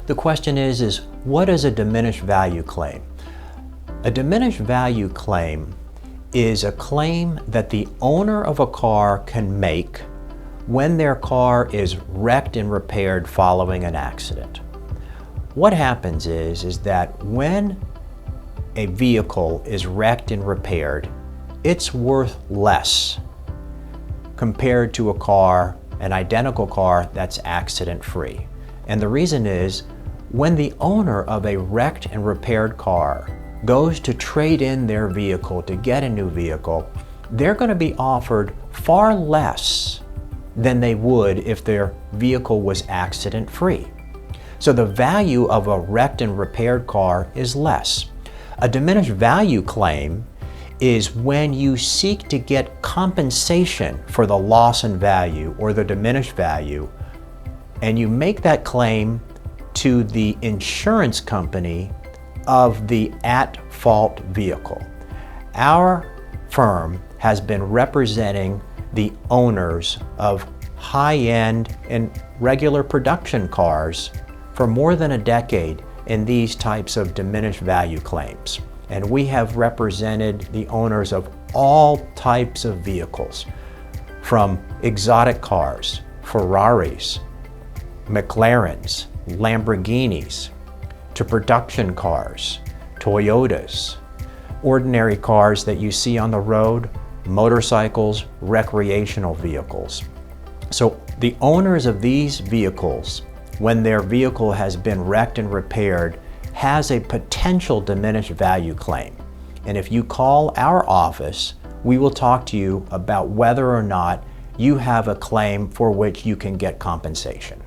The question is what is a diminished value claim? A diminished value claim is a claim that the owner of a car can make when their car is wrecked and repaired following an accident. What happens is that when a vehicle is wrecked and repaired, it's worth less compared to a car, an identical car that's accident-free. And the reason is, when the owner of a wrecked and repaired car goes to trade in their vehicle to get a new vehicle, they're going to be offered far less than they would if their vehicle was accident-free. So the value of a wrecked and repaired car is less. A diminished value claim is when you seek to get compensation for the loss in value or the diminished value, and you make that claim to the insurance company of the at-fault vehicle. Our firm has been representing the owners of high-end and regular production cars for more than a decade in these types of diminished value claims. And we have represented the owners of all types of vehicles, from exotic cars, Ferraris, Mclarens, Lamborghinis, to production cars, Toyotas, ordinary cars that you see on the road, motorcycles, recreational vehicles. So the owners of these vehicles, when their vehicle has been wrecked and repaired, has a potential diminished value claim. And if you call our office, we will talk to you about whether or not you have a claim for which you can get compensation.